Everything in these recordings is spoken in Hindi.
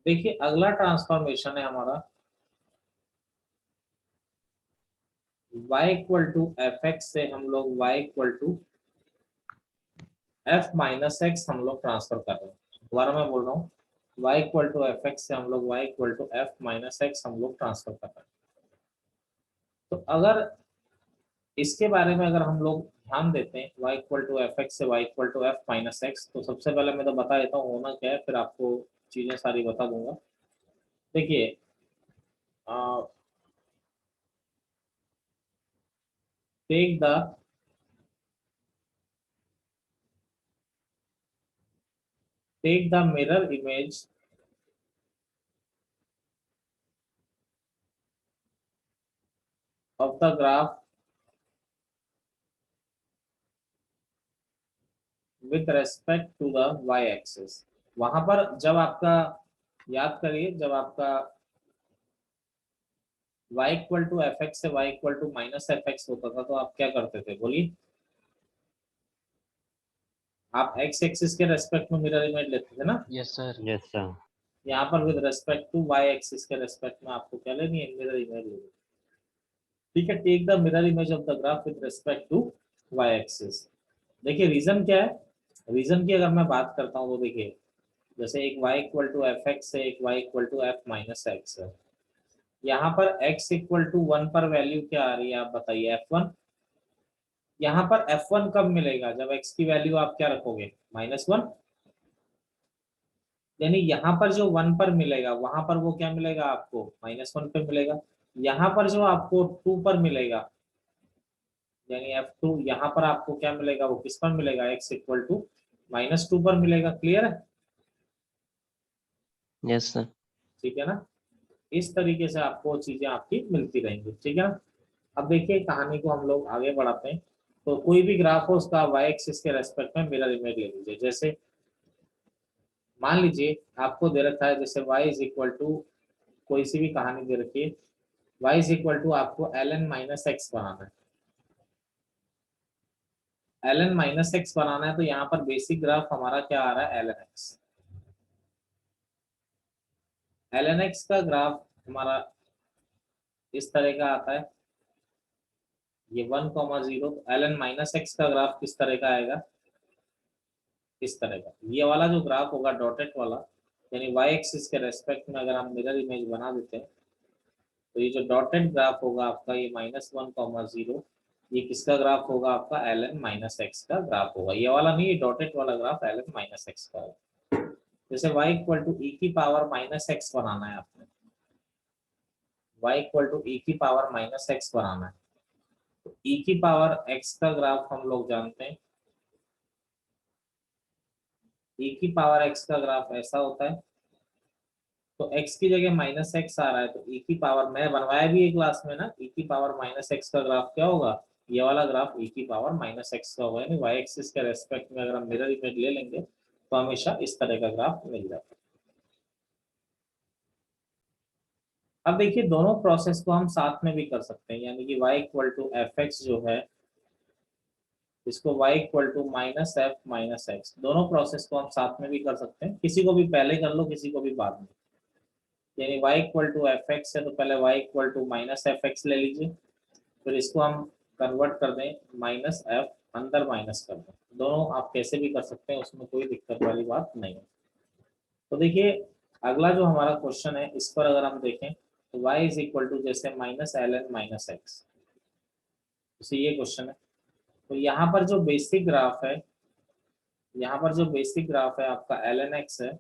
देखिए अगला ट्रांसफॉर्मेशन है हमारा y equal to F x से हम लोग y equal to f minus x हम लोग ट्रांसफर कर रहे हैं। दोबारा मैं बोल रहा हूँ, y equal to F x से हम लोग y equal to f minus x हम लोग ट्रांसफर कर रहे हैं। तो अगर इसके बारे में अगर हम लोग ध्यान देते हैं y equal to F x से y equal to f minus x, तो सबसे पहले मैं तो बता देता हूँ होना क्या है, फिर आपको चीजें सारी बता दूंगा। देखिए take the mirror image of the graph with respect to the y axis. वहां पर जब आपका, याद करिए, जब आपका y equal to F x से y equal to minus f x होता था, तो आप क्या करते थे बोलिए? आप x एक्सिस के रेस्पेक्ट में मिरर इमेज लेते थे ना। Yes sir. Yes sir. यहाँ पर with respect to y axis के रेस्पेक्ट में आपको क्या लेनी है? मिरर इमेज लेनी है। ठीक है, take the mirror image of the graph with respect to y axis. देखिए रीजन क्या है, रीजन की अगर मैं बात करता हूँ तो देखिए, जैसे एक y equal to F x है, एक y equal to f minus x है। यहाँ पर x इक्वल टू 1 पर वैल्यू क्या आ रही है आप बताइए? f1। यहाँ पर f1 कब मिलेगा? जब x की वैल्यू आप क्या रखोगे? -1। यानी यहाँ पर जो 1 पर मिलेगा, वहां पर वो क्या मिलेगा आपको? -1 पे मिलेगा। यहाँ पर जो आपको 2 पर मिलेगा, यानी f2, यहाँ पर आपको क्या मिलेगा? वो किस पर मिलेगा? x इक्वल टू -2 पर मिलेगा। क्लियर है? Yes sir. ठीक है ना? इस तरीके से आपको चीजें आपकी मिलती रहेंगी। ठीक है ना? अब देखिए कहानी को हम लोग आगे बढ़ाते हैं। तो कोई भी ग्राफ हो, उसका वाई एक्सिस के रेस्पेक्ट में मिरर इमेज ले लीजिए। जैसे मान लीजिए आपको दे रखा है, जैसे y इज इक्वल टू, कोई सी भी कहानी दे रखी है, y इज इक्वल टू आपको ln माइनस एक्स बनाना है। ln माइनस एक्स बनाना है, तो यहाँ पर बेसिक ग्राफ हमारा क्या आ रहा है? ln x। ln x का ग्राफ हमारा इस तरह का आता है, ये 1,0। ln माइनस एक्स का ग्राफ किस तरह का आएगा? इस तरह का। ये वाला जो ग्राफ होगा डॉटेड वाला, यानी y एक्सिस के रेस्पेक्ट में अगर हम मिरर इमेज बना देते हैं, तो ये जो डॉटेड ग्राफ होगा आपका, ये -1,0, ये किसका ग्राफ होगा? आपका ln माइनस एक्स का ग्राफ होगा। ये वाला नहीं, ये डॉटेड वाला ग्राफ ln माइनस एक्स का है। जैसे y इक्वल टू ई की पावर माइनस एक्स बनाना है आपने, y इक्वल टू ई की पावर माइनस एक्स बनाना है, तो ई की पावर x का ग्राफ हम लोग जानते हैं, e की पावर x का ग्राफ ऐसा होता है। तो x की जगह माइनस एक्स आ रहा है, तो e की पावर, मैं बनवाया भी है क्लास में ना, e की पावर माइनस एक्स का ग्राफ क्या होगा? ये वाला ग्राफ e की पावर माइनस एक्स का होगा। यानी y एक्सिस के रेस्पेक्ट में अगर हम मिरर इमेज ले लेंगे, तो हमेशा इस तरह का ग्राफ मिल जाता है। अब देखिए दोनों प्रोसेस को हम साथ में भी कर सकते हैं, यानी कि y equal to F x जो है, इसको y equal to minus f minus x, दोनों प्रोसेस को हम साथ में भी कर सकते हैं। किसी को भी पहले कर लो, किसी को भी बाद में। यानी y equal to F x है, तो पहले y equal to minus f x ले लीजिए, फिर इसको हम कन्वर्ट कर दें माइनस एफ, अंदर माइनस कर दें। दोनों आप कैसे भी कर सकते हैं, उसमें कोई दिक्कत वाली बात नहीं है। तो देखिए अगला जो हमारा क्वेश्चन है, इस पर अगर हम देखें, तो y इज इक्वल टू जैसे minus L N minus x, तो ये क्वेश्चन है। तो यहाँ पर जो बेसिक ग्राफ है, यहाँ पर जो बेसिक ग्राफ है आपका एल एन एक्स है,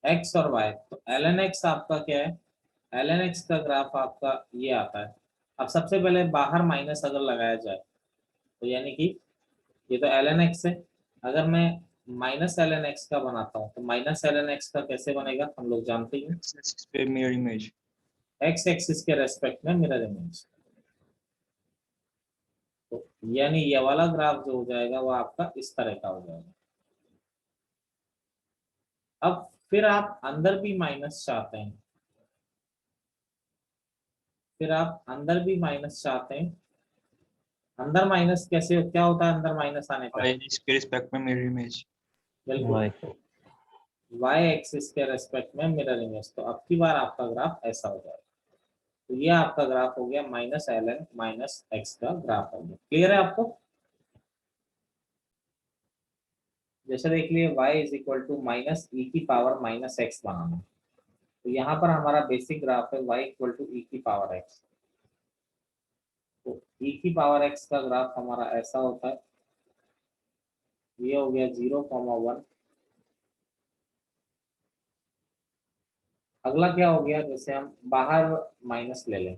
एक्स और वाई। तो एल एन एक्स आपका क्या है? एल एन एक्स का ग्राफ आपका ये आता है। अब सबसे पहले बाहर माइनस अगर लगाया जाए, तो यानी कि ये तो एल एन एक्स है, अगर मैं माइनस एल एन एक्स का बनाता हूँ, तो माइनस एल एन एक्स का कैसे बनेगा हम लोग जानते हैं, एक्सिस पे मिरर इमेज। एक्स एक्सिस के रेस्पेक्ट में मिरर इमेज। तो यानी ये वाला ग्राफ जो हो जाएगा, वो आपका इस तरह का हो जाएगा। अब फिर आप अंदर भी माइनस चाहते हैं, फिर आप अंदर भी माइनस चाहते हैं। अंदर माइनस कैसे, क्या होता है अंदर माइनस आने पर? वाई इसके रिस्पेक्ट में मिरर इमेज। बिल्कुल वाई एक्सिस के रेस्पेक्ट में मिरर इमेज। तो अब की बार आपका ग्राफ ऐसा हो जाएगा। तो ये आपका ग्राफ हो गया minus L N minus x का ग्राफ हो गया। क्लियर है आपको? जैसे देख लिए y is equal to minus ई की पावर माइनस एक्स बनाना। तो यहाँ पर हमारा बेसिक ग्राफ है y इक्वल टू ई की पावर एक्स। तो ई की पावर एक्स का ग्राफ हमारा ऐसा होता है, ये हो गया 0,1। अगला क्या हो गया, जैसे हम बाहर माइनस ले लें,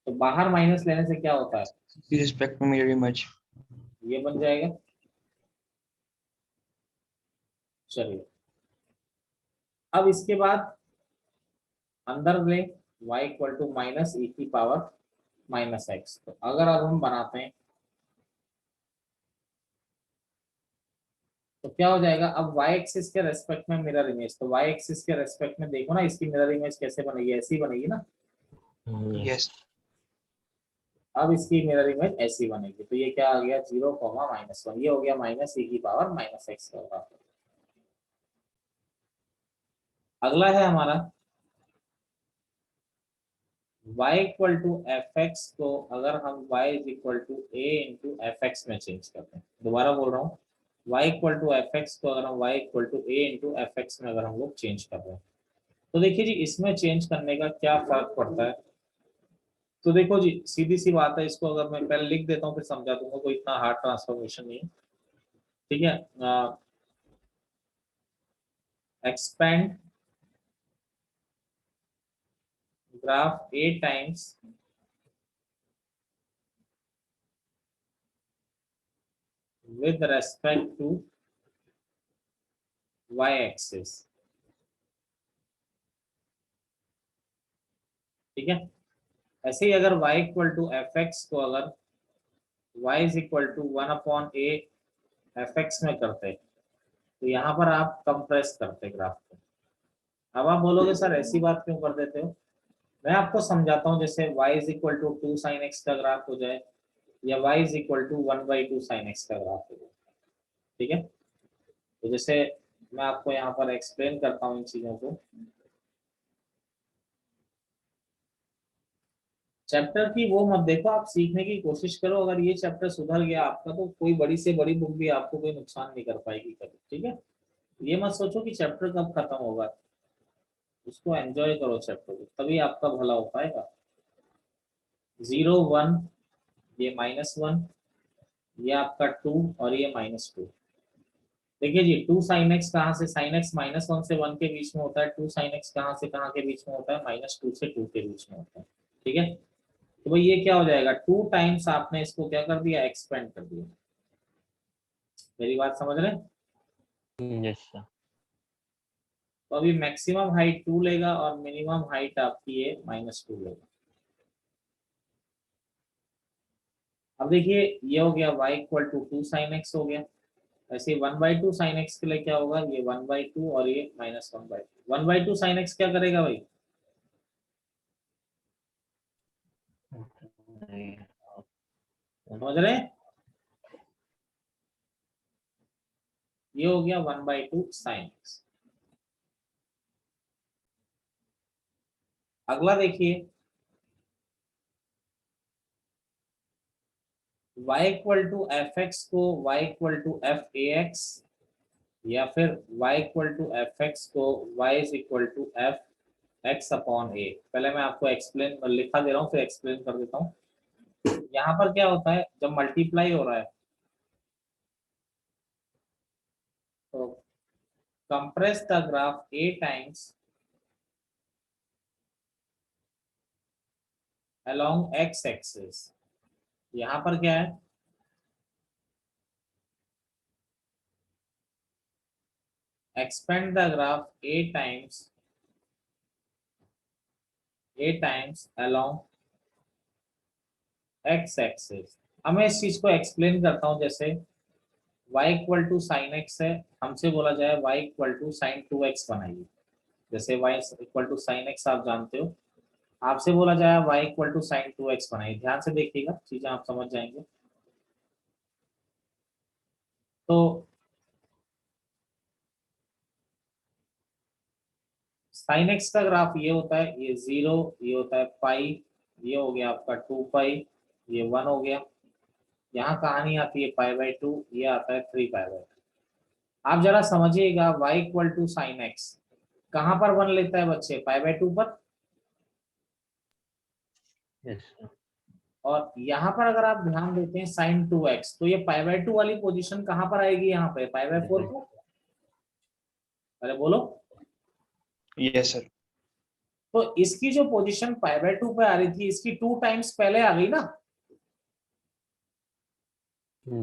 तो बाहर माइनस लेने से क्या होता है, रिस्पेक्ट में मिरर इमेज। ये बन जाएगा। चलिए अब इसके बाद अंदर ले y इक्वल टू माइनस ई की पावर माइनस एक्स। तो अगर अब हम बनाते हैं तो क्या हो जाएगा, अब y एक्सिस के रेस्पेक्ट में मिरर इमेज। तो y एक्सिस के रेस्पेक्ट में देखो ना, इसकी मिरर इमेज कैसे बनेगी, ऐसी बनेगी ना। यस अब इसकी मिरर इमेज ऐसी बनेगी। तो ये क्या आ गया 0,-1, ये हो गया माइनस ई की पावर माइनस एक्स का ग्राफ। अगला है हमारा y equal to F x को अगर हम y is equal to a into f x में चेंज करते हैं। दोबारा बोल रहा हूँ, y equal to F x को अगर हम y equal to a into f x में अगर हम लोग चेंज कर रहे हैं, तो देखिए जी इसमें चेंज करने का क्या फर्क पड़ता है। तो देखो जी सीधी सी बात है, इसको अगर मैं पहले लिख देता हूँ फिर समझा दूंगा, कोई इतना हार्ड ट्रांसफॉर्मेशन नहीं है। ठीक है, expand graph A times with respect to y axis। ठीक है, ऐसे ही अगर y equal to F x को अगर y is equal to 1/a f x में करते, तो यहाँ पर आप कंप्रेस करते ग्राफ को। अब आप बोलोगे सर ऐसी बात क्यों कर देते हो, मैं आपको समझाता हूँ। जैसे y is equal to 2 sine x का ग्राफ हो जाए, या y is equal to 1/2 sine x का ग्राफ हो जाए। ठीक है, तो जैसे मैं आपको यहाँ पर एक्सप्लेन करता हूँ इन चीजों को। चैप्टर की वो मत देखो, आप सीखने की कोशिश करो। अगर ये चैप्टर सुधर गया आपका तो कोई बड़ी से बड़ी बुक भी आपको कोई नुकसान नहीं कर पाएगी कभी। ठीक है, ये मत सोचो कि चैप्टर कब खत्म होगा, उसको एंजॉय करो चैप्टर को, तभी आपका भला हो पाएगा। 0, 1, ये -1, ये आपका 2 और ये -2। देखिए जी 2 साइन एक्स कहाँ से, साइन एक्स -1 से 1 के बीच में होता है। 2 साइन एक्स कहाँ से कहाँ के बीच में होता है, -2 से 2 के बीच में होता है। ठीक है, तो भाई ये क्या हो जाएगा, 2 टाइम्स आपने इसको क्या कर दिया, एक्सपेंड कर दिया। मेरी बात समझ रहे हैं? Yes sir. तो अभी मैक्सिमम हाइट 2 लेगा और मिनिमम हाइट आपकी ये -2 लेगा। अब देखिए ये हो गया y equal to 2 sine x हो गया। ऐसे 1/2 साइन एक्स के लिए क्या होगा, ये 1/2 और ये -1/2। 1/2 साइन एक्स क्या करेगा भाई, समझ रहे हैं? ये हो गया 1/2 साइन एक्स। अगला देखिए y equal to F x को y equal to F A X, या फिर y equal to F x को y is equal to F X upon A. पहले मैं आपको एक्सप्लेन लिखा दे रहा हूँ फिर एक्सप्लेन कर देता हूँ। यहाँ पर क्या होता है, जब मल्टीप्लाई हो रहा है तो compress the graph A times along x axis. यहाँ पर क्या है, expand the graph a times along x axis। अब मैं इस चीज को एक्सप्लेन करता हूं। जैसे y equal to sine x है, हमसे बोला जाए y equal to sign 2x बनाइए। जैसे y equal to sine x आप जानते हो, आपसे बोला जाए y equal to sign 2x बनाइए। ध्यान से देखिएगा, चीजें आप समझ जाएंगे। तो साइन एक्स का ग्राफ ये होता है, ये 0, ये होता है पाई, ये हो गया आपका 2 पाई, ये 1 हो गया। यहाँ कहानी आती है पाई/2, ये आता है 3 पाई/2। आप जरा समझिएगा, y equal to sine x कहाँ पर 1 लेता है बच्चे, पाई/2 पर। Yes sir. और यहाँ पर अगर आप ध्यान देते हैं साइन 2x, तो ये पाई/2 वाली पोजीशन कहाँ पर आएगी, यहाँ पे पाई/4 पर। अरे बोलो। Yes, sir. तो इसकी जो पोजीशन पाई/2 पे आ रही थी, इसकी 2 टाइम्स पहले आ गई ना।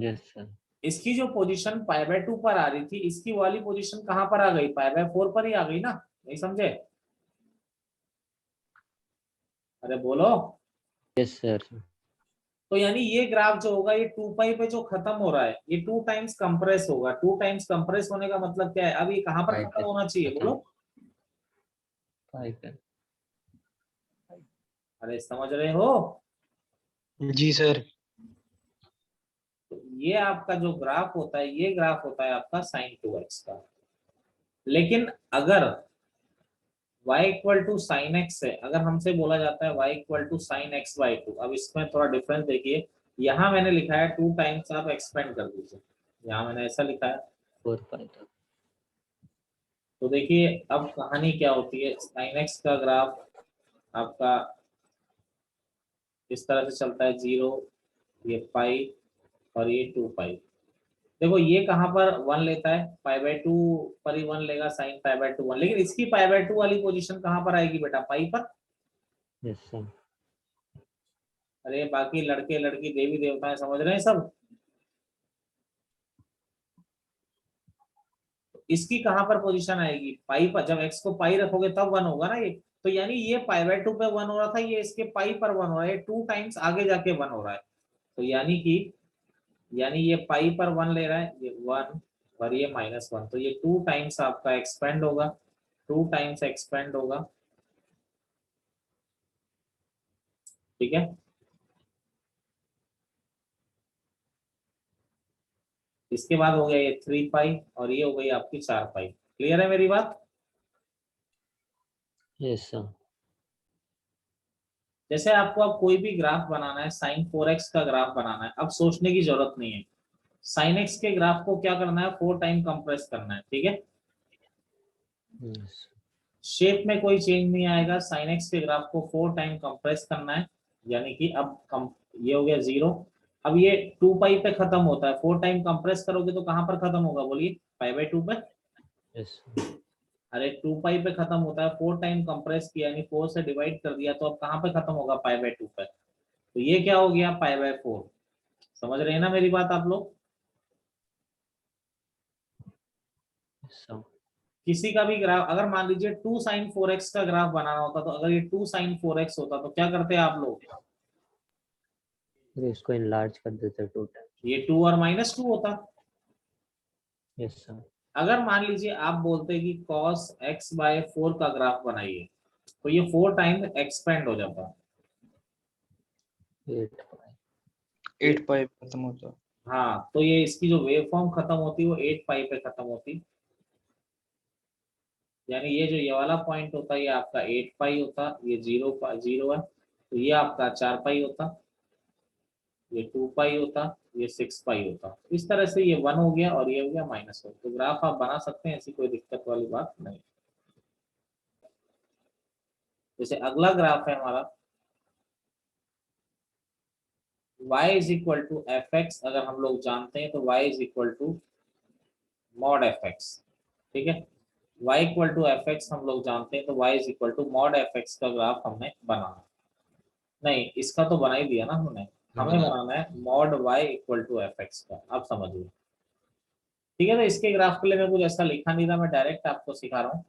Yes sir. इसकी जो पोजीशन पाई/2 पर आ रही थी, इसकी वाली पोजीशन कहाँ पर आ गई, पाई/4 पर ही आ गई ना। नहीं समझे? अरे बोलो। Yes sir. तो यानी ये ग्राफ जो होगा, ये 2 पाई पे जो खत्म हो रहा है, ये 2 टाइम्स कंप्रेस होगा। 2 टाइम्स कंप्रेस होने का मतलब क्या है, अब ये कहाँ पर पाई खत्म पे होना चाहिए, खत्म। बोलो। पाई पे। अरे समझ रहे हो? जी सर। तो ये आपका जो ग्राफ होता है, ये ग्राफ होता है आपका साइन 2x का। लेकिन अगर y equal to sine x है, अगर हमसे बोला जाता है y equal to sign x/2, अब इसमें थोड़ा डिफरेंस देखिए। यहाँ मैंने लिखा है 2 टाइम्स, आप एक्सपेंड कर दीजिए। यहाँ मैंने ऐसा लिखा है। 4 पाई तक। तो देखिए अब कहानी क्या होती है, साइन एक्स का ग्राफ आपका इस तरह से चलता है, 0, ये पाई और ये 2 पाई। देखो ये कहाँ पर 1 लेता है, पाई/2 पर ही 1 लेगा, साइन पाई/2 1। लेकिन इसकी पाई/2 वाली पोजीशन कहाँ पर आएगी बेटा, पाई पर। Yes sir. अरे बाकी लड़के लड़की देवी देवताएं समझ रहे हैं सब। इसकी कहाँ पर पोजीशन आएगी, पाई पर। जब एक्स को पाई रखोगे तब 1 होगा ना ये। तो यानी ये पाई/2 पे 1 हो रहा था, ये इसके पाई पर 1 हो रहा है, 2 टाइम्स आगे जाके 1 हो रहा है। तो यानी ये पाई पर 1 ले रहा है, ये 1 और ये -1, तो ये 2 टाइम्स आपका एक्सपेंड होगा, 2 टाइम्स एक्सपेंड होगा। ठीक है। इसके बाद हो गया ये 3 पाई और ये हो गई आपकी 4 पाई। क्लियर है मेरी बात? Yes sir. जैसे आपको अब कोई भी ग्राफ बनाना है, साइन 4x का ग्राफ बनाना है, अब सोचने की जरूरत नहीं है। साइन एक्स के ग्राफ को क्या करना है, 4 टाइम कंप्रेस करना है। ठीक है। यस। शेप में कोई चेंज नहीं आएगा, साइन एक्स के ग्राफ को 4 टाइम कंप्रेस करना है। यानी कि अब ये हो गया 0। अब ये 2 पाई पे खत्म होता है, 4 टाइम कंप्रेस करोगे तो कहां पर खत्म होगा, बोलिए, पाई/2 पे। यस। अरे 2 पाई पे खत्म होता है, 4 टाइम कंप्रेस किया यानी 4 से डिवाइड कर दिया, तो अब कहां पे खत्म होगा, पाई/2 पे। तो ये क्या हो गया, पाई/4। समझ रहे हैं ना मेरी बात आप लोग? सर। किसी का भी ग्राफ, अगर मान लीजिए 2 sin 4x का ग्राफ बनाना होता, तो अगर ये 2 sin 4x होता तो क्या करते आप लोग, फिर इसको इनलार्ज कर देते 2 टाइम। ये 2 और -2 होता। Yes sir. अगर मान लीजिए आप बोलते कि cos x/4 का ग्राफ बनाइए, तो ये 4 टाइम एक्सपेंड हो जाता। 8 पाई। 8 पाई खत्म होता। हाँ, तो ये इसकी जो वेव फॉर्म खत्म होती वो 8 पाई पे खत्म होती। यानी ये जो ये वाला पॉइंट होता है, ये आपका 8 पाई होता, ये 0 है, तो ये आपका 4 पाई होता, ये 2 पाई होता, ये 6 पाई होता। इस तरह से ये 1 हो गया और ये हो गया -1। तो ग्राफ आप बना सकते हैं, ऐसी कोई दिक्कत वाली बात नहीं। जैसे अगला ग्राफ है हमारा, y is equal to F x. अगर हम लोग जानते हैं तो y is equal to mod f x. ठीक है। y equal to F x हम लोग जानते हैं, तो y is equal to mod f x का ग्राफ हमने बनाना। नहीं, इसका तो बना ही दिया ना हमने। हमें बनाना है mod y equal to F x का। अब समझिए। ठीक है। तो इसके ग्राफ के लिए मैं कुछ ऐसा लिखा नहीं था, मैं डायरेक्ट आपको सिखा रहा हूँ।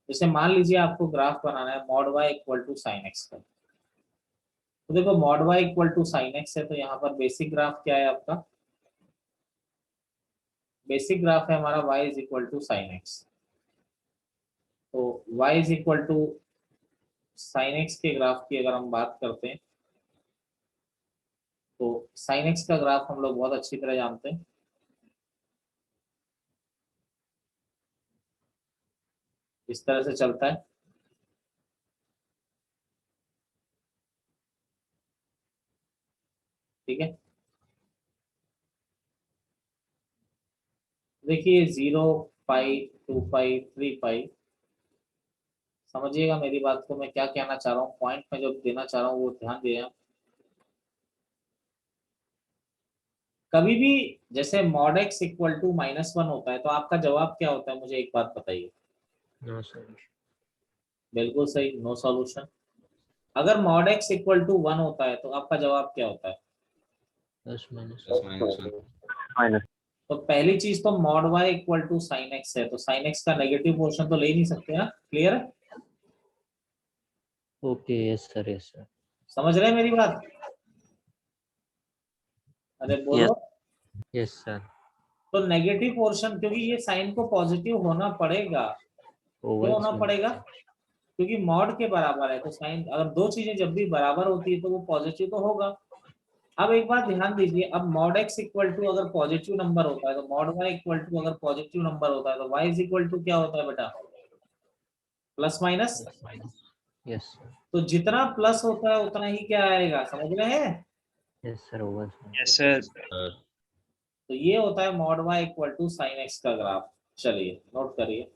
जैसे मान लीजिए आपको ग्राफ बनाना है mod y equal to sine x का। तो देखो mod y equal to sine x है, तो यहाँ पर बेसिक ग्राफ क्या है आपका, बेसिक ग्राफ है हमारा y is equal to sine x. तो y is equal to sine x के ग्राफ की अगर हम बात करते हैं, तो साइन एक्स का ग्राफ हम लोग बहुत अच्छी तरह जानते हैं। इस तरह से चलता है। ठीक है, देखिए 0 पाई 2 पाई 3 पाई, समझिएगा मेरी बात को, मैं क्या कहना चाह रहा हूँ, पॉइंट में जो देना चाह रहा हूँ वो ध्यान दें। कभी भी जैसे mod x इक्वल टू -1 होता है तो आपका जवाब क्या होता है, मुझे एक बात बताइए। No solution. बिल्कुल सही, नो सॉल्यूशन। अगर mod x इक्वल टू 1 होता है तो आपका जवाब क्या होता है? Plus minus minus. तो पहली चीज तो mod y equal to sine x है, तो साइन x का नेगेटिव पोर्शन तो ले नहीं सकते ना, क्लियर है? Okay. Yes sir, yes sir. समझ रहे हैं मेरी बात? अरे बोलो। Yes sir. तो नेगेटिव पोर्शन, क्योंकि ये साइन को पॉजिटिव होना पड़ेगा। क्यों होना पड़ेगा? क्योंकि मॉड के बराबर है, तो साइन, अगर दो चीजें जब भी बराबर होती है तो वो पॉजिटिव तो होगा। अब एक बात ध्यान दीजिए, अब mod x इक्वल टू अगर पॉजिटिव नंबर होता है तो mod y इक्वल टू अगर पॉजिटिव नंबर होता है तो y इज इक्वल टू क्या होता है बेटा? Plus minus. Yes sir. तो जितना प्लस होता है उतना ही क्या आएगा, समझ रहे हैं? Yes sir, over sir. Yes sir. तो ये होता है mod y equal to sine x का ग्राफ। चलिए नोट करिए।